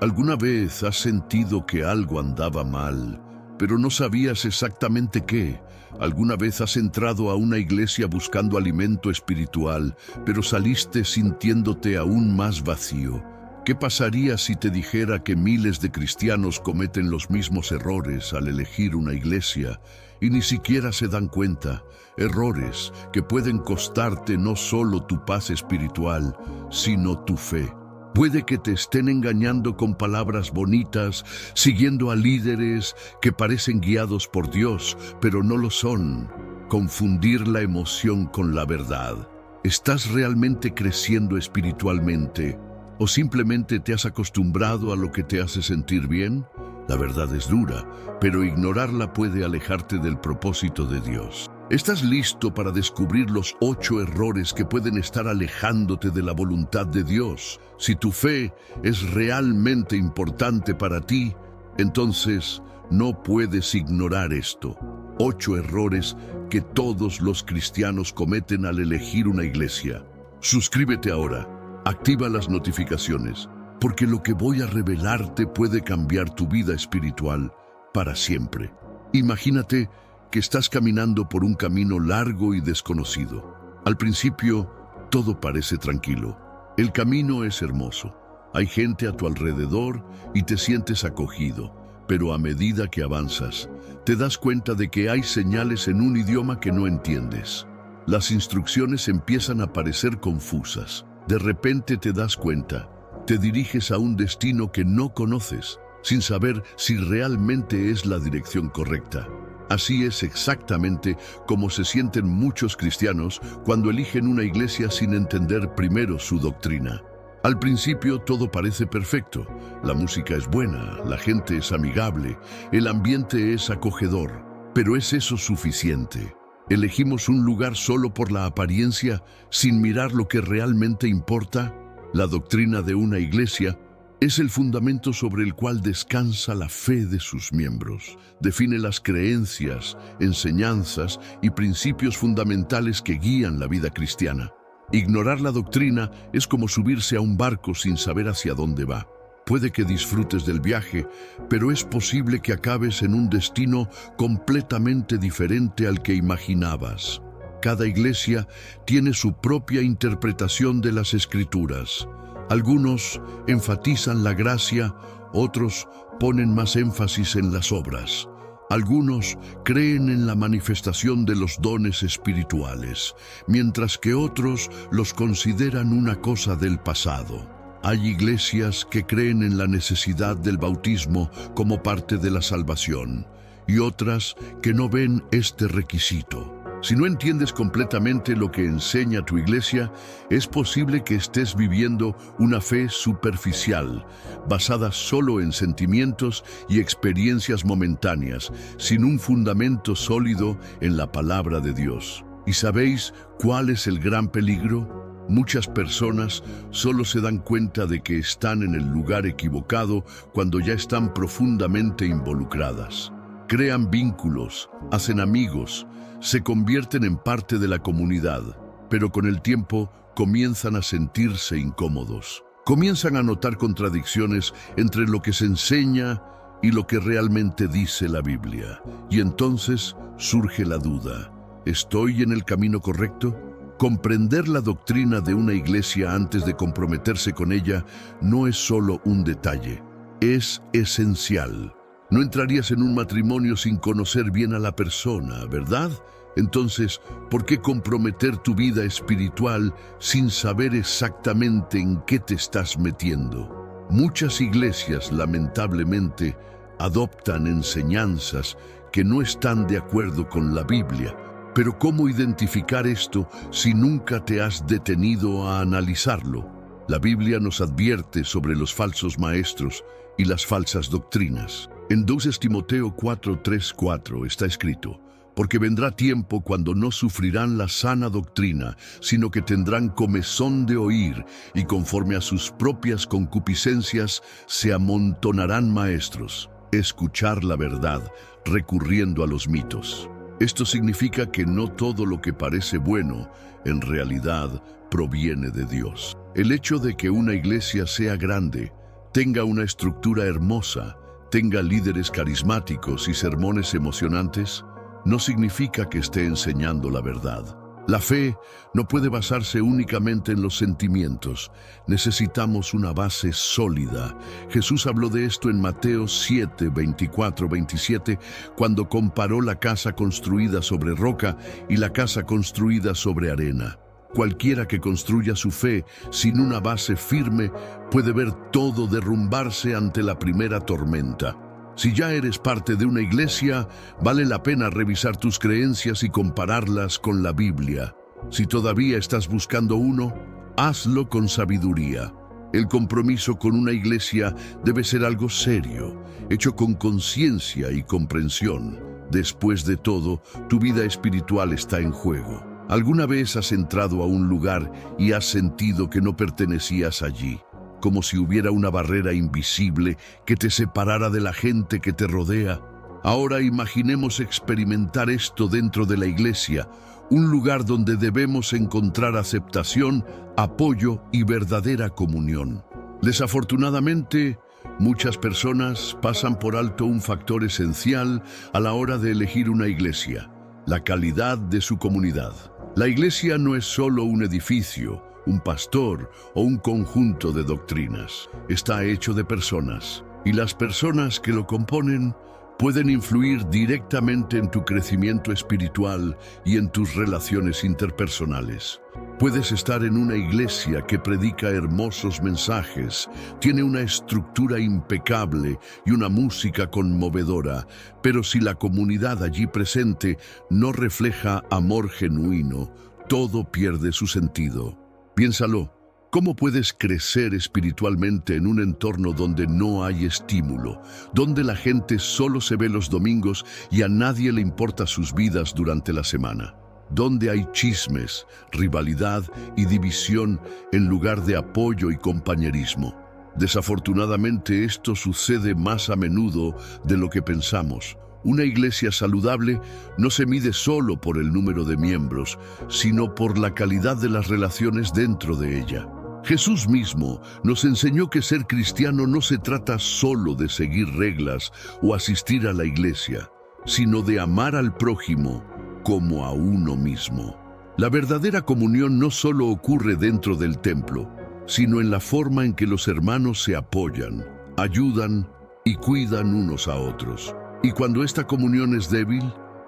¿Alguna vez has sentido que algo andaba mal, pero no sabías exactamente qué? ¿Alguna vez has entrado a una iglesia buscando alimento espiritual, pero saliste sintiéndote aún más vacío? ¿Qué pasaría si te dijera que miles de cristianos cometen los mismos errores al elegir una iglesia y ni siquiera se dan cuenta? Errores que pueden costarte no solo tu paz espiritual, sino tu fe. Puede que te estén engañando con palabras bonitas, siguiendo a líderes que parecen guiados por Dios, pero no lo son. Confundir la emoción con la verdad. ¿Estás realmente creciendo espiritualmente o simplemente te has acostumbrado a lo que te hace sentir bien? La verdad es dura, pero ignorarla puede alejarte del propósito de Dios. ¿Estás listo para descubrir los 8 errores que pueden estar alejándote de la voluntad de Dios? Si tu fe es realmente importante para ti, entonces no puedes ignorar esto. 8 errores que todos los cristianos cometen al elegir una iglesia. Suscríbete ahora, activa las notificaciones, porque lo que voy a revelarte puede cambiar tu vida espiritual para siempre. Imagínate que estás caminando por un camino largo y desconocido. Al principio, todo parece tranquilo. El camino es hermoso. Hay gente a tu alrededor y te sientes acogido. Pero a medida que avanzas, te das cuenta de que hay señales en un idioma que no entiendes. Las instrucciones empiezan a parecer confusas. De repente te das cuenta. Te diriges a un destino que no conoces, sin saber si realmente es la dirección correcta. Así es exactamente como se sienten muchos cristianos cuando eligen una iglesia sin entender primero su doctrina. Al principio todo parece perfecto. La música es buena, la gente es amigable, el ambiente es acogedor. Pero ¿es eso suficiente? ¿Elegimos un lugar solo por la apariencia, sin mirar lo que realmente importa? La doctrina de una iglesia es el fundamento sobre el cual descansa la fe de sus miembros. Define las creencias, enseñanzas y principios fundamentales que guían la vida cristiana. Ignorar la doctrina es como subirse a un barco sin saber hacia dónde va. Puede que disfrutes del viaje, pero es posible que acabes en un destino completamente diferente al que imaginabas. Cada iglesia tiene su propia interpretación de las Escrituras. Algunos enfatizan la gracia, otros ponen más énfasis en las obras. Algunos creen en la manifestación de los dones espirituales, mientras que otros los consideran una cosa del pasado. Hay iglesias que creen en la necesidad del bautismo como parte de la salvación, y otras que no ven este requisito. Si no entiendes completamente lo que enseña tu iglesia, es posible que estés viviendo una fe superficial, basada solo en sentimientos y experiencias momentáneas, sin un fundamento sólido en la palabra de Dios. ¿Y sabéis cuál es el gran peligro? Muchas personas solo se dan cuenta de que están en el lugar equivocado cuando ya están profundamente involucradas. Crean vínculos, hacen amigos, se convierten en parte de la comunidad, pero con el tiempo comienzan a sentirse incómodos. Comienzan a notar contradicciones entre lo que se enseña y lo que realmente dice la Biblia. Y entonces surge la duda: ¿estoy en el camino correcto? Comprender la doctrina de una iglesia antes de comprometerse con ella no es solo un detalle, es esencial. No entrarías en un matrimonio sin conocer bien a la persona, ¿verdad? Entonces, ¿por qué comprometer tu vida espiritual sin saber exactamente en qué te estás metiendo? Muchas iglesias, lamentablemente, adoptan enseñanzas que no están de acuerdo con la Biblia. Pero ¿cómo identificar esto si nunca te has detenido a analizarlo? La Biblia nos advierte sobre los falsos maestros y las falsas doctrinas. En 2 Timoteo 4:3-4 está escrito: porque vendrá tiempo cuando no sufrirán la sana doctrina, sino que tendrán comezón de oír, y conforme a sus propias concupiscencias se amontonarán maestros. Escuchar la verdad, recurriendo a los mitos. Esto significa que no todo lo que parece bueno, en realidad, proviene de Dios. El hecho de que una iglesia sea grande tenga una estructura hermosa, tenga líderes carismáticos y sermones emocionantes, no significa que esté enseñando la verdad. La fe no puede basarse únicamente en los sentimientos. Necesitamos una base sólida. Jesús habló de esto en Mateo 7, 24, 27, cuando comparó la casa construida sobre roca y la casa construida sobre arena. Cualquiera que construya su fe sin una base firme puede ver todo derrumbarse ante la primera tormenta. Si ya eres parte de una iglesia, vale la pena revisar tus creencias y compararlas con la Biblia. Si todavía estás buscando uno, hazlo con sabiduría. El compromiso con una iglesia debe ser algo serio, hecho con conciencia y comprensión. Después de todo, tu vida espiritual está en juego. ¿Alguna vez has entrado a un lugar y has sentido que no pertenecías allí? Como si hubiera una barrera invisible que te separara de la gente que te rodea. Ahora imaginemos experimentar esto dentro de la iglesia, un lugar donde debemos encontrar aceptación, apoyo y verdadera comunión. Desafortunadamente, muchas personas pasan por alto un factor esencial a la hora de elegir una iglesia: la calidad de su comunidad. La iglesia no es solo un edificio, un pastor o un conjunto de doctrinas. Está hecho de personas, y las personas que lo componen pueden influir directamente en tu crecimiento espiritual y en tus relaciones interpersonales. Puedes estar en una iglesia que predica hermosos mensajes, tiene una estructura impecable y una música conmovedora, pero si la comunidad allí presente no refleja amor genuino, todo pierde su sentido. Piénsalo, ¿cómo puedes crecer espiritualmente en un entorno donde no hay estímulo, donde la gente solo se ve los domingos y a nadie le importa sus vidas durante la semana? Donde hay chismes, rivalidad y división en lugar de apoyo y compañerismo. Desafortunadamente, esto sucede más a menudo de lo que pensamos. Una iglesia saludable no se mide solo por el número de miembros, sino por la calidad de las relaciones dentro de ella. Jesús mismo nos enseñó que ser cristiano no se trata solo de seguir reglas o asistir a la iglesia, sino de amar al prójimo como a uno mismo. La verdadera comunión no solo ocurre dentro del templo, sino en la forma en que los hermanos se apoyan, ayudan y cuidan unos a otros. Y cuando esta comunión es débil,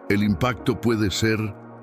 el impacto puede ser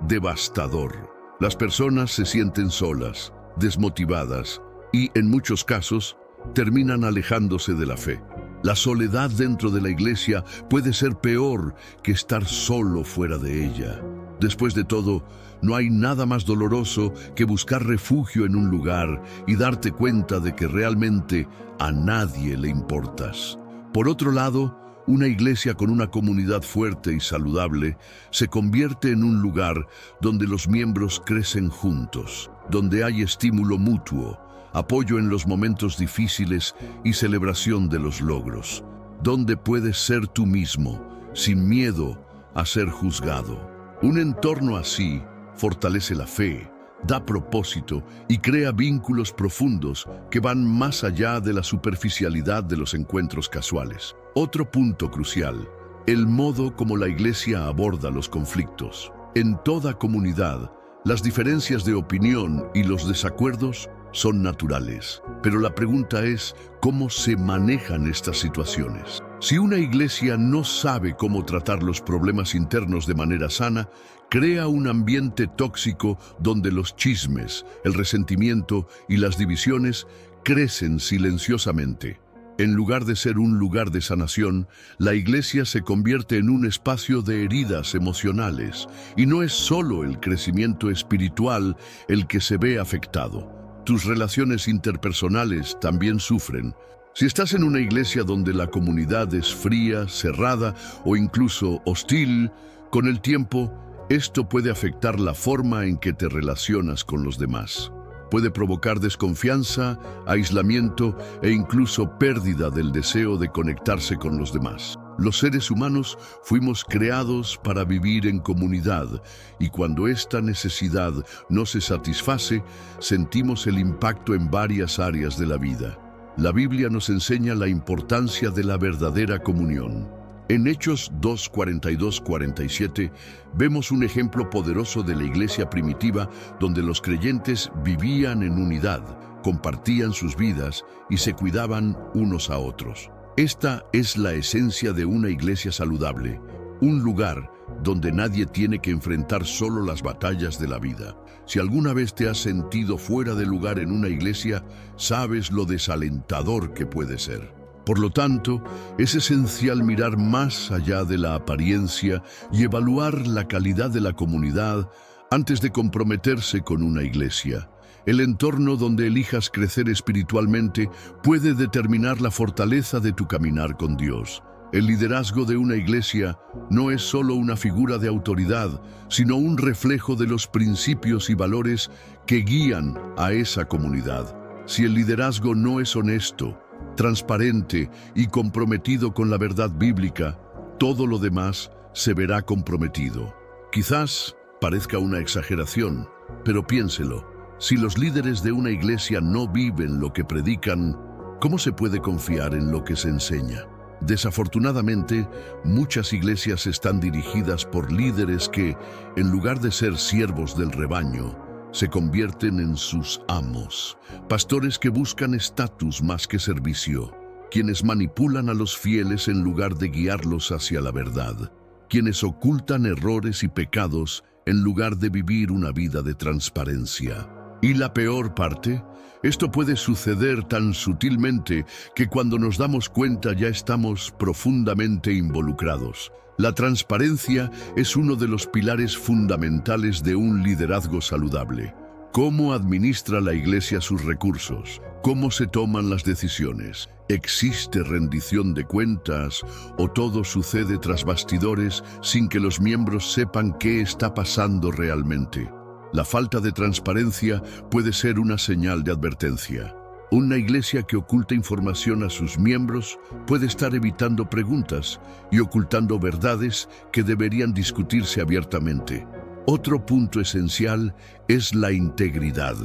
devastador. Las personas se sienten solas, desmotivadas y, en muchos casos, terminan alejándose de la fe. La soledad dentro de la iglesia puede ser peor que estar solo fuera de ella. Después de todo, no hay nada más doloroso que buscar refugio en un lugar y darte cuenta de que realmente a nadie le importas. Por otro lado, una iglesia con una comunidad fuerte y saludable se convierte en un lugar donde los miembros crecen juntos, donde hay estímulo mutuo, apoyo en los momentos difíciles y celebración de los logros, donde puedes ser tú mismo, sin miedo a ser juzgado. Un entorno así fortalece la fe, da propósito y crea vínculos profundos que van más allá de la superficialidad de los encuentros casuales. Otro punto crucial: el modo como la iglesia aborda los conflictos. En toda comunidad, las diferencias de opinión y los desacuerdos son naturales, pero la pregunta es cómo se manejan estas situaciones. Si una iglesia no sabe cómo tratar los problemas internos de manera sana, crea un ambiente tóxico donde los chismes, el resentimiento y las divisiones crecen silenciosamente. En lugar de ser un lugar de sanación, la iglesia se convierte en un espacio de heridas emocionales, y no es solo el crecimiento espiritual el que se ve afectado. Tus relaciones interpersonales también sufren. Si estás en una iglesia donde la comunidad es fría, cerrada o incluso hostil, con el tiempo, esto puede afectar la forma en que te relacionas con los demás. Puede provocar desconfianza, aislamiento e incluso pérdida del deseo de conectarse con los demás. Los seres humanos fuimos creados para vivir en comunidad, y cuando esta necesidad no se satisface, sentimos el impacto en varias áreas de la vida. La Biblia nos enseña la importancia de la verdadera comunión. En Hechos 2:42-47 vemos un ejemplo poderoso de la iglesia primitiva donde los creyentes vivían en unidad, compartían sus vidas y se cuidaban unos a otros. Esta es la esencia de una iglesia saludable, un lugar donde nadie tiene que enfrentar solo las batallas de la vida. Si alguna vez te has sentido fuera de lugar en una iglesia, sabes lo desalentador que puede ser. Por lo tanto, es esencial mirar más allá de la apariencia y evaluar la calidad de la comunidad antes de comprometerse con una iglesia. El entorno donde elijas crecer espiritualmente puede determinar la fortaleza de tu caminar con Dios. El liderazgo de una iglesia no es solo una figura de autoridad, sino un reflejo de los principios y valores que guían a esa comunidad. Si el liderazgo no es honesto, transparente y comprometido con la verdad bíblica, todo lo demás se verá comprometido. Quizás parezca una exageración, pero piénselo. Si los líderes de una iglesia no viven lo que predican, ¿cómo se puede confiar en lo que se enseña? Desafortunadamente, muchas iglesias están dirigidas por líderes que, en lugar de ser siervos del rebaño, se convierten en sus amos. Pastores que buscan estatus más que servicio, quienes manipulan a los fieles en lugar de guiarlos hacia la verdad, quienes ocultan errores y pecados en lugar de vivir una vida de transparencia. Y la peor parte, esto puede suceder tan sutilmente que cuando nos damos cuenta ya estamos profundamente involucrados. La transparencia es uno de los pilares fundamentales de un liderazgo saludable. ¿Cómo administra la iglesia sus recursos? ¿Cómo se toman las decisiones? ¿Existe rendición de cuentas o todo sucede tras bastidores sin que los miembros sepan qué está pasando realmente? La falta de transparencia puede ser una señal de advertencia. Una iglesia que oculta información a sus miembros puede estar evitando preguntas y ocultando verdades que deberían discutirse abiertamente. Otro punto esencial es la integridad.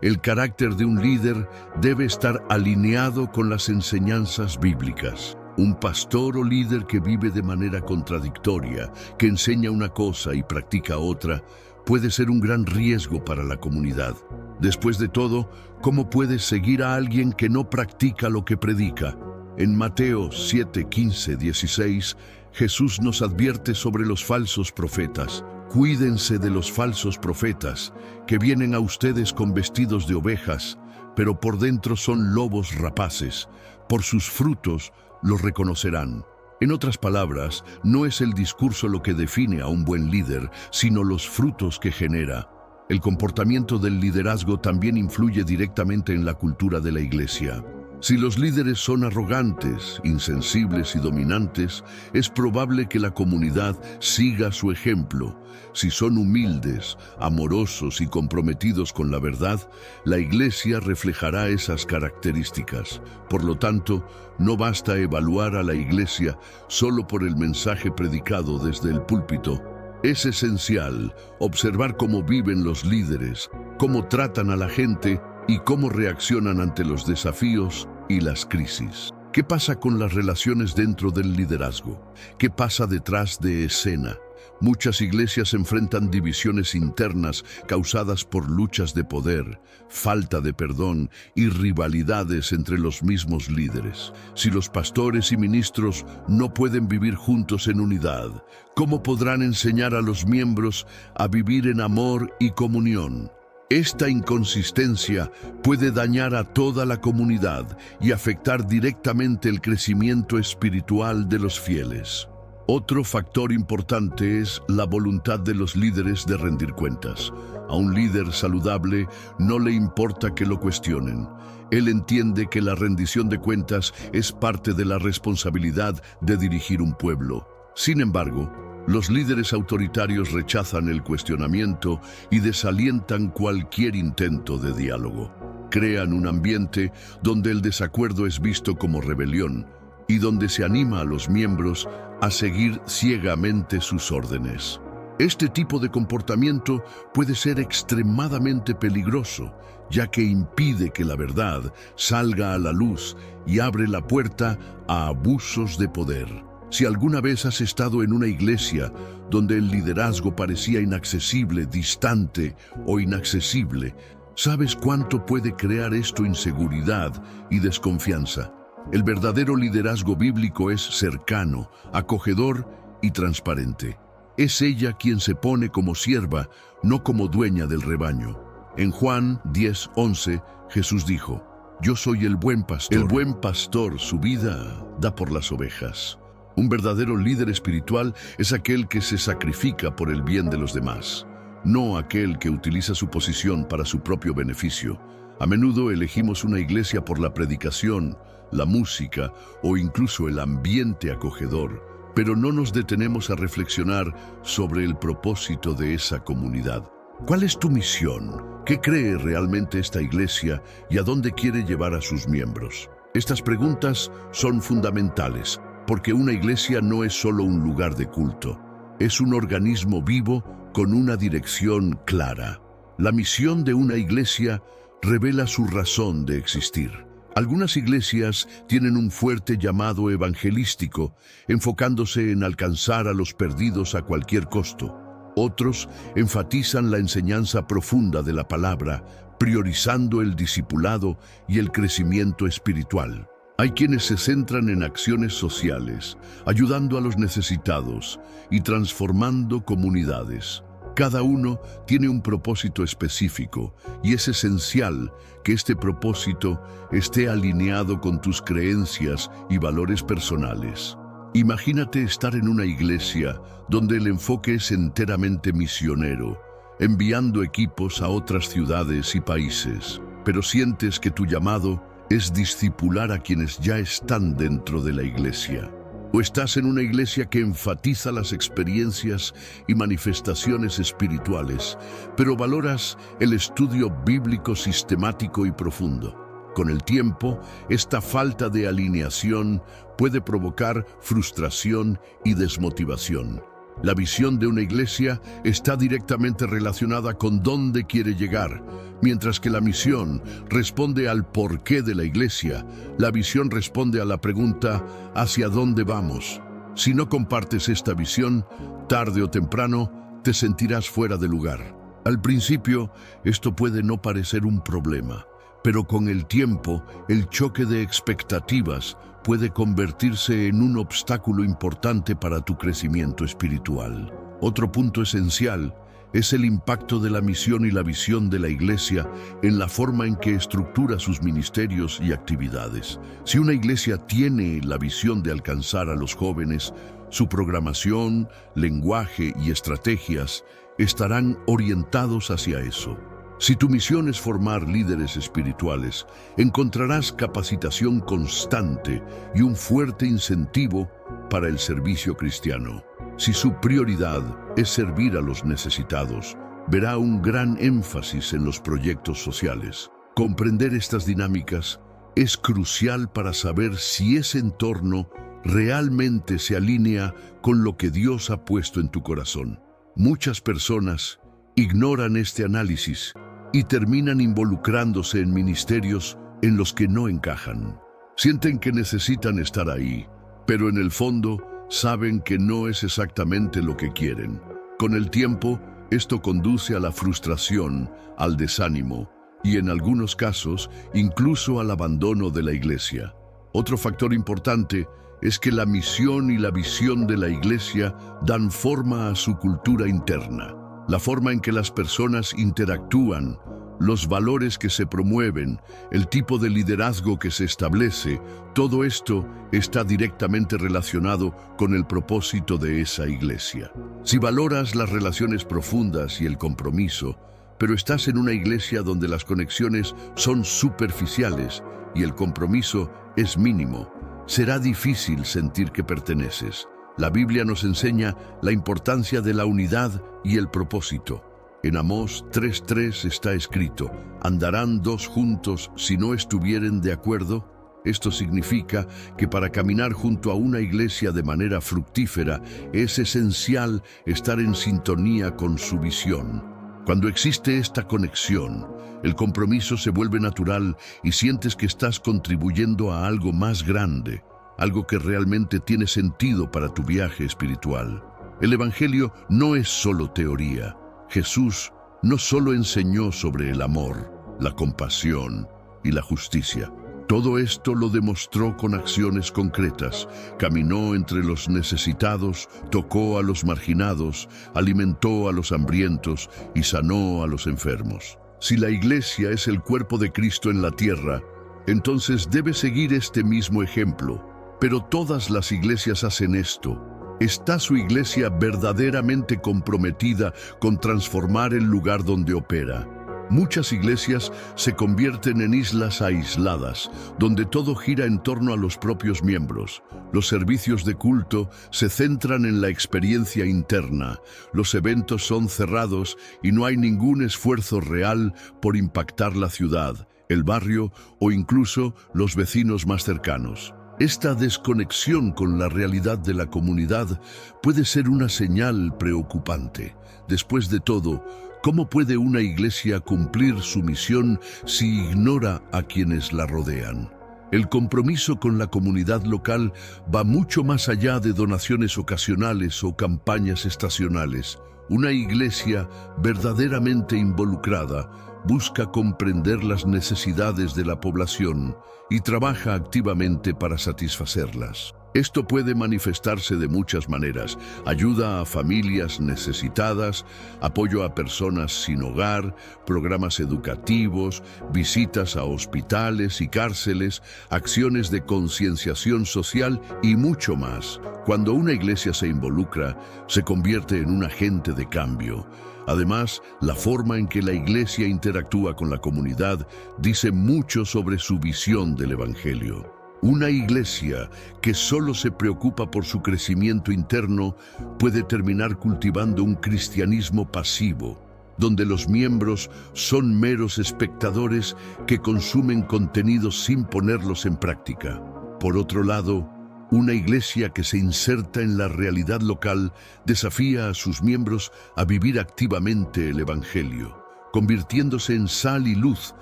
El carácter de un líder debe estar alineado con las enseñanzas bíblicas. Un pastor o líder que vive de manera contradictoria, que enseña una cosa y practica otra, puede ser un gran riesgo para la comunidad. Después de todo, ¿cómo puedes seguir a alguien que no practica lo que predica? En Mateo 7, 15, 16, Jesús nos advierte sobre los falsos profetas. Cuídense de los falsos profetas, que vienen a ustedes con vestidos de ovejas, pero por dentro son lobos rapaces. Por sus frutos los reconocerán. En otras palabras, no es el discurso lo que define a un buen líder, sino los frutos que genera. El comportamiento del liderazgo también influye directamente en la cultura de la iglesia. Si los líderes son arrogantes, insensibles y dominantes, es probable que la comunidad siga su ejemplo. Si son humildes, amorosos y comprometidos con la verdad, la iglesia reflejará esas características. Por lo tanto, no basta evaluar a la iglesia solo por el mensaje predicado desde el púlpito. Es esencial observar cómo viven los líderes, cómo tratan a la gente y cómo reaccionan ante los desafíos y las crisis. ¿Qué pasa con las relaciones dentro del liderazgo? ¿Qué pasa detrás de escena? Muchas iglesias enfrentan divisiones internas causadas por luchas de poder, falta de perdón y rivalidades entre los mismos líderes. Si los pastores y ministros no pueden vivir juntos en unidad, ¿cómo podrán enseñar a los miembros a vivir en amor y comunión? Esta inconsistencia puede dañar a toda la comunidad y afectar directamente el crecimiento espiritual de los fieles. Otro factor importante es la voluntad de los líderes de rendir cuentas. A un líder saludable no le importa que lo cuestionen. Él entiende que la rendición de cuentas es parte de la responsabilidad de dirigir un pueblo. Sin embargo, los líderes autoritarios rechazan el cuestionamiento y desalientan cualquier intento de diálogo. Crean un ambiente donde el desacuerdo es visto como rebelión y donde se anima a los miembros a seguir ciegamente sus órdenes. Este tipo de comportamiento puede ser extremadamente peligroso, ya que impide que la verdad salga a la luz y abre la puerta a abusos de poder. Si alguna vez has estado en una iglesia donde el liderazgo parecía inaccesible, distante o inaccesible, sabes cuánto puede crear esto inseguridad y desconfianza. El verdadero liderazgo bíblico es cercano, acogedor y transparente. Es ella quien se pone como sierva, no como dueña del rebaño. En Juan 10:11, Jesús dijo: Yo soy el buen pastor. El buen pastor su vida da por las ovejas. Un verdadero líder espiritual es aquel que se sacrifica por el bien de los demás, no aquel que utiliza su posición para su propio beneficio. A menudo elegimos una iglesia por la predicación, la música o incluso el ambiente acogedor, pero no nos detenemos a reflexionar sobre el propósito de esa comunidad. ¿Cuál es tu misión? ¿Qué cree realmente esta iglesia y a dónde quiere llevar a sus miembros? Estas preguntas son fundamentales, porque una iglesia no es solo un lugar de culto, es un organismo vivo con una dirección clara. La misión de una iglesia revela su razón de existir. Algunas iglesias tienen un fuerte llamado evangelístico, enfocándose en alcanzar a los perdidos a cualquier costo. Otros enfatizan la enseñanza profunda de la palabra, priorizando el discipulado y el crecimiento espiritual. Hay quienes se centran en acciones sociales, ayudando a los necesitados y transformando comunidades. Cada uno tiene un propósito específico y es esencial que este propósito esté alineado con tus creencias y valores personales. Imagínate estar en una iglesia donde el enfoque es enteramente misionero, enviando equipos a otras ciudades y países, pero sientes que tu llamado es discipular a quienes ya están dentro de la iglesia. O estás en una iglesia que enfatiza las experiencias y manifestaciones espirituales, pero valoras el estudio bíblico sistemático y profundo. Con el tiempo, esta falta de alineación puede provocar frustración y desmotivación. La visión de una iglesia está directamente relacionada con dónde quiere llegar, mientras que la misión responde al porqué de la iglesia. La visión responde a la pregunta ¿hacia dónde vamos? Si no compartes esta visión, tarde o temprano te sentirás fuera de lugar. Al principio, esto puede no parecer un problema, pero con el tiempo, el choque de expectativas puede convertirse en un obstáculo importante para tu crecimiento espiritual. Otro punto esencial es el impacto de la misión y la visión de la iglesia en la forma en que estructura sus ministerios y actividades. Si una iglesia tiene la visión de alcanzar a los jóvenes, su programación, lenguaje y estrategias estarán orientados hacia eso. Si tu misión es formar líderes espirituales, encontrarás capacitación constante y un fuerte incentivo para el servicio cristiano. Si su prioridad es servir a los necesitados, verá un gran énfasis en los proyectos sociales. Comprender estas dinámicas es crucial para saber si ese entorno realmente se alinea con lo que Dios ha puesto en tu corazón. Muchas personas ignoran este análisis y terminan involucrándose en ministerios en los que no encajan. Sienten que necesitan estar ahí, pero en el fondo saben que no es exactamente lo que quieren. Con el tiempo, esto conduce a la frustración, al desánimo y en algunos casos incluso al abandono de la iglesia. Otro factor importante es que la misión y la visión de la iglesia dan forma a su cultura interna. La forma en que las personas interactúan, los valores que se promueven, el tipo de liderazgo que se establece, todo esto está directamente relacionado con el propósito de esa iglesia. Si valoras las relaciones profundas y el compromiso, pero estás en una iglesia donde las conexiones son superficiales y el compromiso es mínimo, será difícil sentir que perteneces. La Biblia nos enseña la importancia de la unidad y el propósito. En Amós 3:3 está escrito: «Andarán dos juntos si no estuvieren de acuerdo». Esto significa que para caminar junto a una iglesia de manera fructífera es esencial estar en sintonía con su visión. Cuando existe esta conexión, el compromiso se vuelve natural y sientes que estás contribuyendo a algo más grande, algo que realmente tiene sentido para tu viaje espiritual. El Evangelio no es solo teoría. Jesús no solo enseñó sobre el amor, la compasión y la justicia. Todo esto lo demostró con acciones concretas. Caminó entre los necesitados, tocó a los marginados, alimentó a los hambrientos y sanó a los enfermos. Si la iglesia es el cuerpo de Cristo en la tierra, entonces debe seguir este mismo ejemplo. Pero todas las iglesias hacen esto. ¿Está su iglesia verdaderamente comprometida con transformar el lugar donde opera? Muchas iglesias se convierten en islas aisladas, donde todo gira en torno a los propios miembros. Los servicios de culto se centran en la experiencia interna, los eventos son cerrados y no hay ningún esfuerzo real por impactar la ciudad, el barrio o incluso los vecinos más cercanos. Esta desconexión con la realidad de la comunidad puede ser una señal preocupante. Después de todo, ¿cómo puede una iglesia cumplir su misión si ignora a quienes la rodean? El compromiso con la comunidad local va mucho más allá de donaciones ocasionales o campañas estacionales. Una iglesia verdaderamente involucrada busca comprender las necesidades de la población y trabaja activamente para satisfacerlas. Esto puede manifestarse de muchas maneras: ayuda a familias necesitadas, apoyo a personas sin hogar, programas educativos, visitas a hospitales y cárceles, acciones de concienciación social y mucho más. Cuando una iglesia se involucra, se convierte en un agente de cambio. Además, la forma en que la iglesia interactúa con la comunidad dice mucho sobre su visión del Evangelio. Una iglesia que solo se preocupa por su crecimiento interno puede terminar cultivando un cristianismo pasivo, donde los miembros son meros espectadores que consumen contenidos sin ponerlos en práctica. Por otro lado, una iglesia que se inserta en la realidad local desafía a sus miembros a vivir activamente el Evangelio, convirtiéndose en sal y luz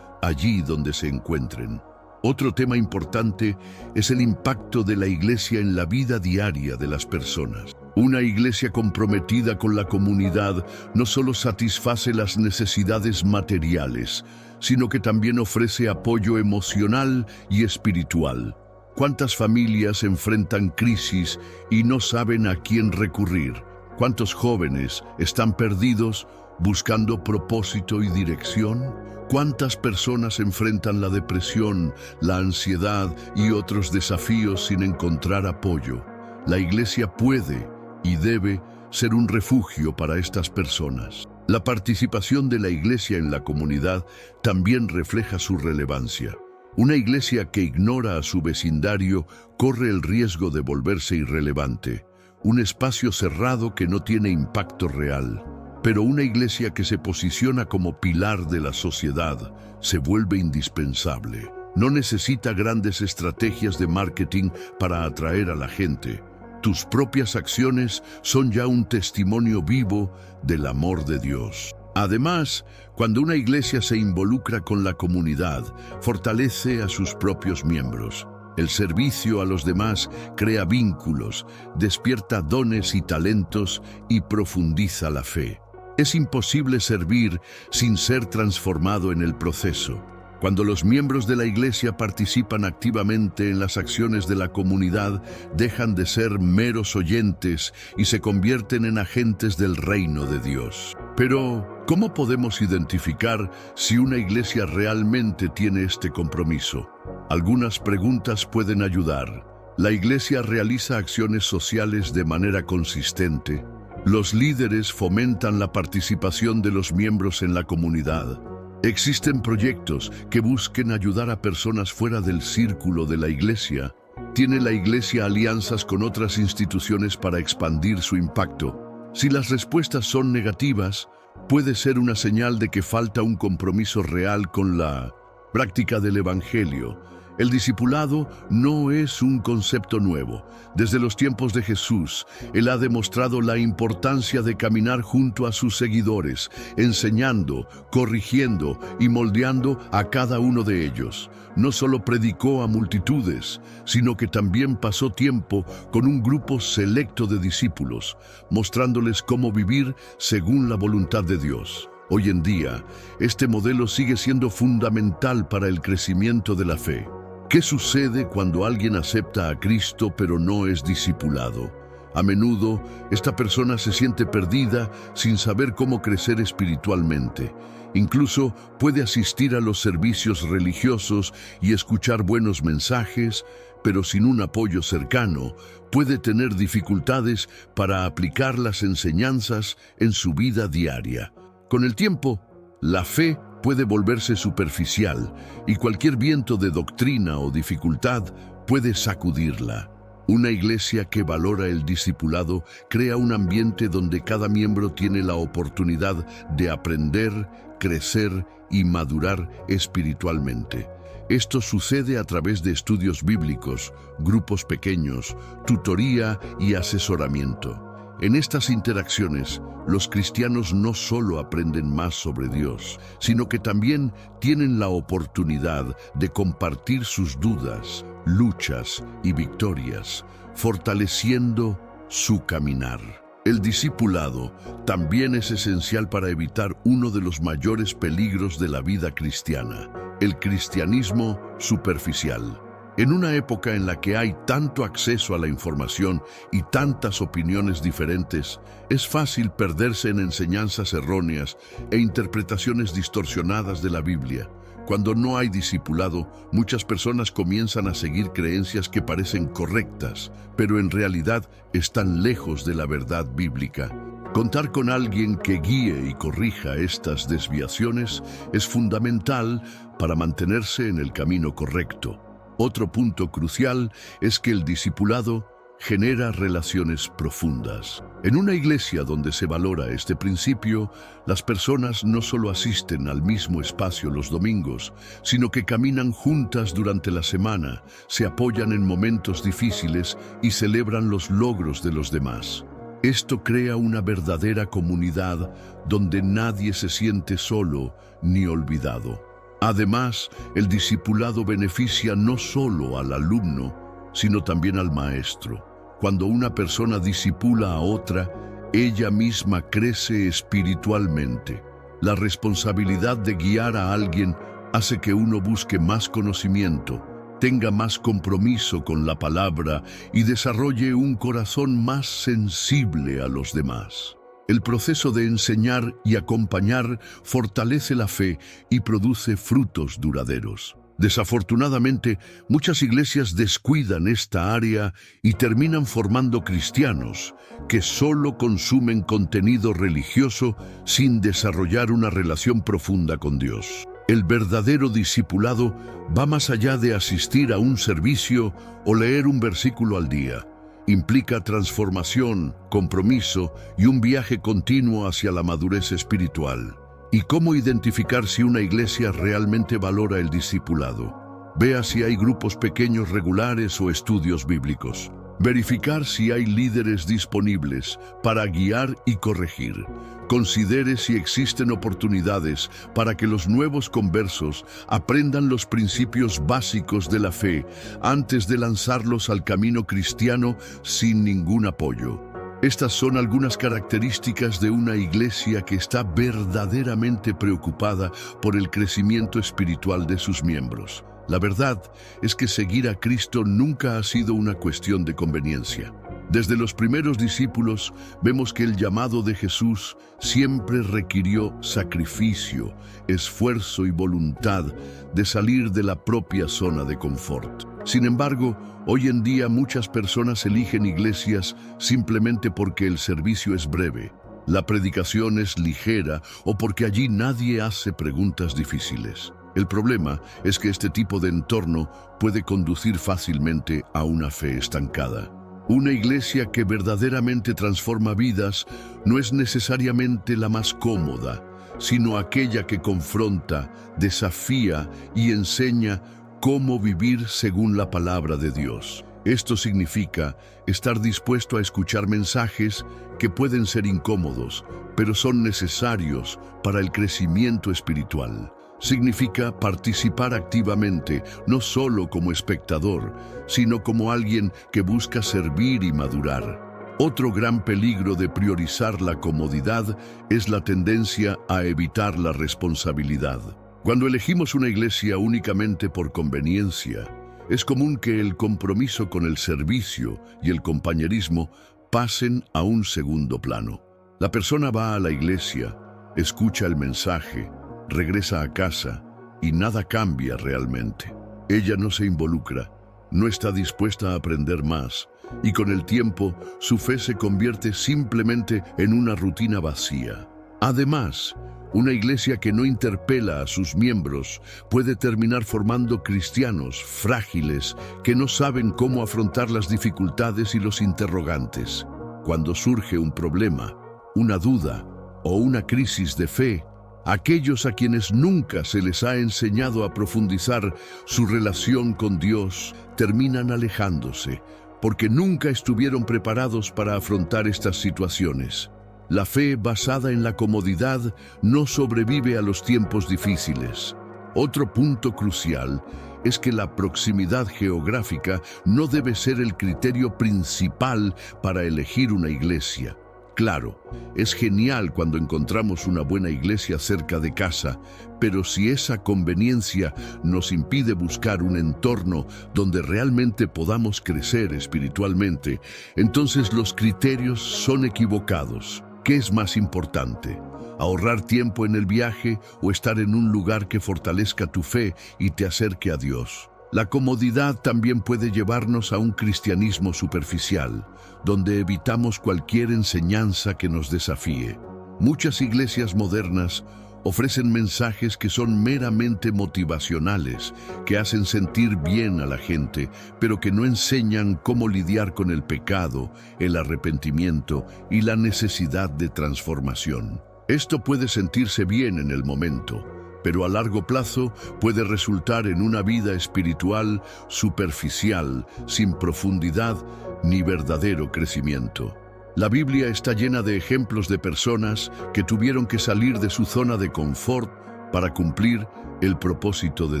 allí donde se encuentren. Otro tema importante es el impacto de la iglesia en la vida diaria de las personas. Una iglesia comprometida con la comunidad no solo satisface las necesidades materiales, sino que también ofrece apoyo emocional y espiritual. ¿Cuántas familias enfrentan crisis y no saben a quién recurrir? ¿Cuántos jóvenes están perdidos buscando propósito y dirección? ¿Cuántas personas enfrentan la depresión, la ansiedad y otros desafíos sin encontrar apoyo? La iglesia puede y debe ser un refugio para estas personas. La participación de la iglesia en la comunidad también refleja su relevancia. Una iglesia que ignora a su vecindario corre el riesgo de volverse irrelevante, un espacio cerrado que no tiene impacto real. Pero una iglesia que se posiciona como pilar de la sociedad se vuelve indispensable. No necesita grandes estrategias de marketing para atraer a la gente. Tus propias acciones son ya un testimonio vivo del amor de Dios. Además, cuando una iglesia se involucra con la comunidad, fortalece a sus propios miembros. El servicio a los demás crea vínculos, despierta dones y talentos y profundiza la fe. Es imposible servir sin ser transformado en el proceso. Cuando los miembros de la iglesia participan activamente en las acciones de la comunidad, dejan de ser meros oyentes y se convierten en agentes del reino de Dios. Pero, ¿cómo podemos identificar si una iglesia realmente tiene este compromiso? Algunas preguntas pueden ayudar. ¿La iglesia realiza acciones sociales de manera consistente? ¿Los líderes fomentan la participación de los miembros en la comunidad? ¿Existen proyectos que busquen ayudar a personas fuera del círculo de la iglesia? ¿Tiene la iglesia alianzas con otras instituciones para expandir su impacto? Si las respuestas son negativas, puede ser una señal de que falta un compromiso real con la práctica del Evangelio. El discipulado no es un concepto nuevo. Desde los tiempos de Jesús, Él ha demostrado la importancia de caminar junto a sus seguidores, enseñando, corrigiendo y moldeando a cada uno de ellos. No solo predicó a multitudes, sino que también pasó tiempo con un grupo selecto de discípulos, mostrándoles cómo vivir según la voluntad de Dios. Hoy en día, este modelo sigue siendo fundamental para el crecimiento de la fe. ¿Qué sucede cuando alguien acepta a Cristo pero no es discipulado? A menudo, esta persona se siente perdida sin saber cómo crecer espiritualmente. Incluso puede asistir a los servicios religiosos y escuchar buenos mensajes, pero sin un apoyo cercano, puede tener dificultades para aplicar las enseñanzas en su vida diaria. Con el tiempo, la fe puede volverse superficial y cualquier viento de doctrina o dificultad puede sacudirla. Una iglesia que valora el discipulado crea un ambiente donde cada miembro tiene la oportunidad de aprender, crecer y madurar espiritualmente. Esto sucede a través de estudios bíblicos, grupos pequeños, tutoría y asesoramiento. En estas interacciones, los cristianos no solo aprenden más sobre Dios, sino que también tienen la oportunidad de compartir sus dudas, luchas y victorias, fortaleciendo su caminar. El discipulado también es esencial para evitar uno de los mayores peligros de la vida cristiana, el cristianismo superficial. En una época en la que hay tanto acceso a la información y tantas opiniones diferentes, es fácil perderse en enseñanzas erróneas e interpretaciones distorsionadas de la Biblia. Cuando no hay discipulado, muchas personas comienzan a seguir creencias que parecen correctas, pero en realidad están lejos de la verdad bíblica. Contar con alguien que guíe y corrija estas desviaciones es fundamental para mantenerse en el camino correcto. Otro punto crucial es que el discipulado genera relaciones profundas. En una iglesia donde se valora este principio, las personas no solo asisten al mismo espacio los domingos, sino que caminan juntas durante la semana, se apoyan en momentos difíciles y celebran los logros de los demás. Esto crea una verdadera comunidad donde nadie se siente solo ni olvidado. Además, el discipulado beneficia no solo al alumno, sino también al maestro. Cuando una persona discipula a otra, ella misma crece espiritualmente. La responsabilidad de guiar a alguien hace que uno busque más conocimiento, tenga más compromiso con la palabra y desarrolle un corazón más sensible a los demás. El proceso de enseñar y acompañar fortalece la fe y produce frutos duraderos. Desafortunadamente, muchas iglesias descuidan esta área y terminan formando cristianos que solo consumen contenido religioso sin desarrollar una relación profunda con Dios. El verdadero discipulado va más allá de asistir a un servicio o leer un versículo al día. Implica transformación, compromiso y un viaje continuo hacia la madurez espiritual. ¿Y cómo identificar si una iglesia realmente valora el discipulado? Vea si hay grupos pequeños regulares o estudios bíblicos. Verificar si hay líderes disponibles para guiar y corregir. Considere si existen oportunidades para que los nuevos conversos aprendan los principios básicos de la fe antes de lanzarlos al camino cristiano sin ningún apoyo. Estas son algunas características de una iglesia que está verdaderamente preocupada por el crecimiento espiritual de sus miembros. La verdad es que seguir a Cristo nunca ha sido una cuestión de conveniencia. Desde los primeros discípulos vemos que el llamado de Jesús siempre requirió sacrificio, esfuerzo y voluntad de salir de la propia zona de confort. Sin embargo, hoy en día muchas personas eligen iglesias simplemente porque el servicio es breve, la predicación es ligera o porque allí nadie hace preguntas difíciles. El problema es que este tipo de entorno puede conducir fácilmente a una fe estancada. Una iglesia que verdaderamente transforma vidas no es necesariamente la más cómoda, sino aquella que confronta, desafía y enseña cómo vivir según la palabra de Dios. Esto significa estar dispuesto a escuchar mensajes que pueden ser incómodos, pero son necesarios para el crecimiento espiritual. Significa participar activamente, no solo como espectador, sino como alguien que busca servir y madurar. Otro gran peligro de priorizar la comodidad es la tendencia a evitar la responsabilidad. Cuando elegimos una iglesia únicamente por conveniencia, es común que el compromiso con el servicio y el compañerismo pasen a un segundo plano. La persona va a la iglesia, escucha el mensaje, regresa a casa y nada cambia realmente. Ella no se involucra, no está dispuesta a aprender más y con el tiempo su fe se convierte simplemente en una rutina vacía. Además, una iglesia que no interpela a sus miembros puede terminar formando cristianos frágiles que no saben cómo afrontar las dificultades y los interrogantes. Cuando surge un problema, una duda o una crisis de fe, aquellos a quienes nunca se les ha enseñado a profundizar su relación con Dios terminan alejándose porque nunca estuvieron preparados para afrontar estas situaciones. La fe basada en la comodidad no sobrevive a los tiempos difíciles. Otro punto crucial es que la proximidad geográfica no debe ser el criterio principal para elegir una iglesia. Claro, es genial cuando encontramos una buena iglesia cerca de casa, pero si esa conveniencia nos impide buscar un entorno donde realmente podamos crecer espiritualmente, entonces los criterios son equivocados. ¿Qué es más importante? ¿Ahorrar tiempo en el viaje o estar en un lugar que fortalezca tu fe y te acerque a Dios? La comodidad también puede llevarnos a un cristianismo superficial, donde evitamos cualquier enseñanza que nos desafíe. Muchas iglesias modernas ofrecen mensajes que son meramente motivacionales, que hacen sentir bien a la gente, pero que no enseñan cómo lidiar con el pecado, el arrepentimiento y la necesidad de transformación. Esto puede sentirse bien en el momento, pero a largo plazo puede resultar en una vida espiritual superficial, sin profundidad ni verdadero crecimiento. La Biblia está llena de ejemplos de personas que tuvieron que salir de su zona de confort para cumplir el propósito de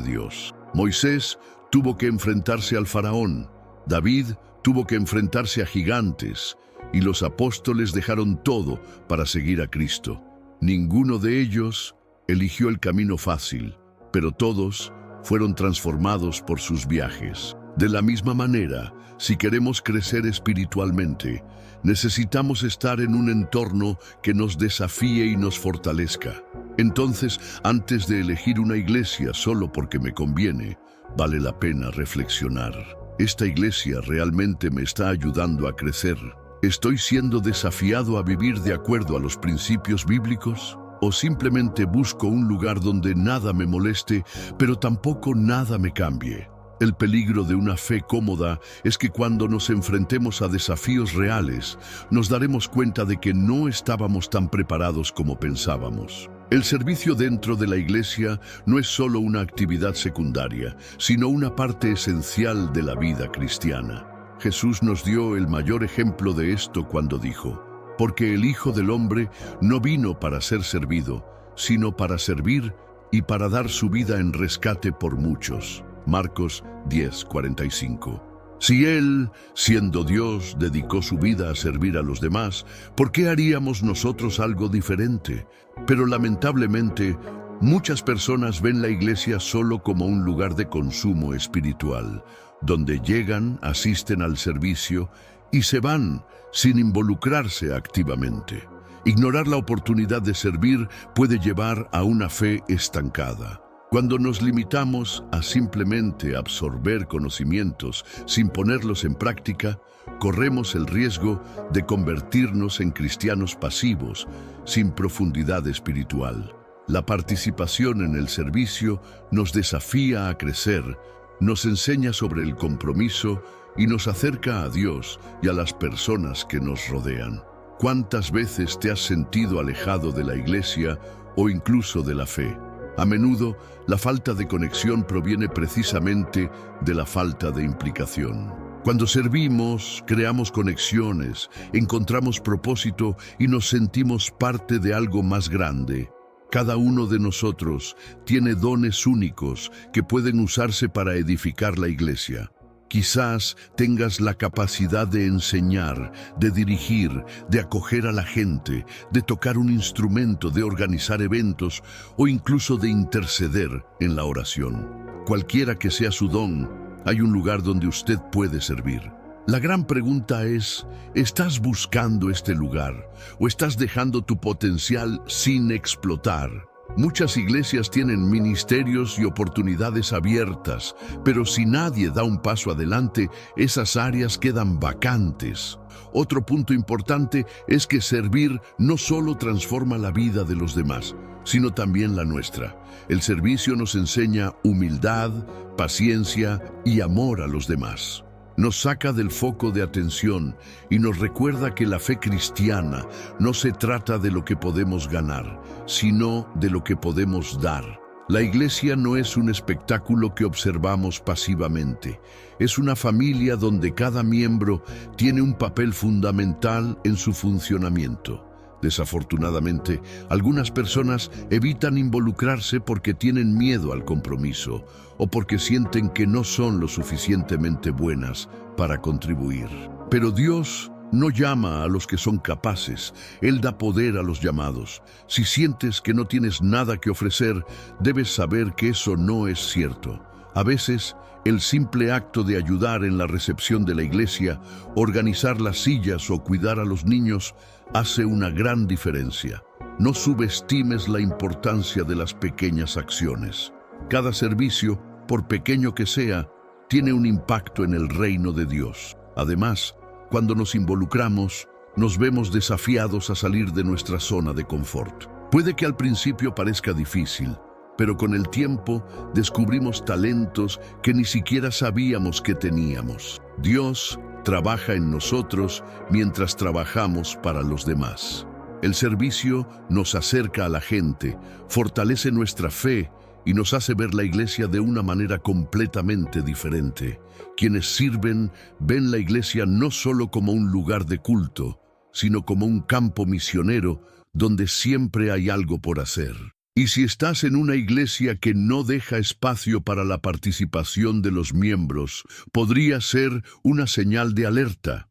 Dios. Moisés tuvo que enfrentarse al faraón, David tuvo que enfrentarse a gigantes, y los apóstoles dejaron todo para seguir a Cristo. Ninguno de ellos eligió el camino fácil, pero todos fueron transformados por sus viajes. De la misma manera, si queremos crecer espiritualmente, necesitamos estar en un entorno que nos desafíe y nos fortalezca. Entonces, antes de elegir una iglesia solo porque me conviene, vale la pena reflexionar. ¿Esta iglesia realmente me está ayudando a crecer? ¿Estoy siendo desafiado a vivir de acuerdo a los principios bíblicos? ¿O simplemente busco un lugar donde nada me moleste, pero tampoco nada me cambie? El peligro de una fe cómoda es que cuando nos enfrentemos a desafíos reales, nos daremos cuenta de que no estábamos tan preparados como pensábamos. El servicio dentro de la iglesia no es solo una actividad secundaria, sino una parte esencial de la vida cristiana. Jesús nos dio el mayor ejemplo de esto cuando dijo: «Porque el Hijo del Hombre no vino para ser servido, sino para servir y para dar su vida en rescate por muchos». Marcos 10:45. Si Él, siendo Dios, dedicó su vida a servir a los demás, ¿por qué haríamos nosotros algo diferente? Pero lamentablemente, muchas personas ven la iglesia solo como un lugar de consumo espiritual, donde llegan, asisten al servicio y se van sin involucrarse activamente. Ignorar la oportunidad de servir puede llevar a una fe estancada. Cuando nos limitamos a simplemente absorber conocimientos sin ponerlos en práctica, corremos el riesgo de convertirnos en cristianos pasivos, sin profundidad espiritual. La participación en el servicio nos desafía a crecer, nos enseña sobre el compromiso y nos acerca a Dios y a las personas que nos rodean. ¿Cuántas veces te has sentido alejado de la iglesia o incluso de la fe? A menudo, la falta de conexión proviene precisamente de la falta de implicación. Cuando servimos, creamos conexiones, encontramos propósito y nos sentimos parte de algo más grande. Cada uno de nosotros tiene dones únicos que pueden usarse para edificar la iglesia. Quizás tengas la capacidad de enseñar, de dirigir, de acoger a la gente, de tocar un instrumento, de organizar eventos o incluso de interceder en la oración. Cualquiera que sea su don, hay un lugar donde usted puede servir. La gran pregunta es, ¿estás buscando este lugar o estás dejando tu potencial sin explotar? Muchas iglesias tienen ministerios y oportunidades abiertas, pero si nadie da un paso adelante, esas áreas quedan vacantes. Otro punto importante es que servir no solo transforma la vida de los demás, sino también la nuestra. El servicio nos enseña humildad, paciencia y amor a los demás. Nos saca del foco de atención y nos recuerda que la fe cristiana no se trata de lo que podemos ganar, sino de lo que podemos dar. La iglesia no es un espectáculo que observamos pasivamente. Es una familia donde cada miembro tiene un papel fundamental en su funcionamiento. Desafortunadamente, algunas personas evitan involucrarse porque tienen miedo al compromiso o porque sienten que no son lo suficientemente buenas para contribuir. Pero Dios no llama a los que son capaces, Él da poder a los llamados. Si sientes que no tienes nada que ofrecer, debes saber que eso no es cierto. A veces, el simple acto de ayudar en la recepción de la iglesia, organizar las sillas o cuidar a los niños, hace una gran diferencia. No subestimes la importancia de las pequeñas acciones. Cada servicio, por pequeño que sea, tiene un impacto en el reino de Dios. Además, cuando nos involucramos, nos vemos desafiados a salir de nuestra zona de confort. Puede que al principio parezca difícil, pero con el tiempo descubrimos talentos que ni siquiera sabíamos que teníamos. Dios trabaja en nosotros mientras trabajamos para los demás. El servicio nos acerca a la gente, fortalece nuestra fe y nos hace ver la iglesia de una manera completamente diferente. Quienes sirven ven la iglesia no solo como un lugar de culto, sino como un campo misionero donde siempre hay algo por hacer. Y si estás en una iglesia que no deja espacio para la participación de los miembros, podría ser una señal de alerta.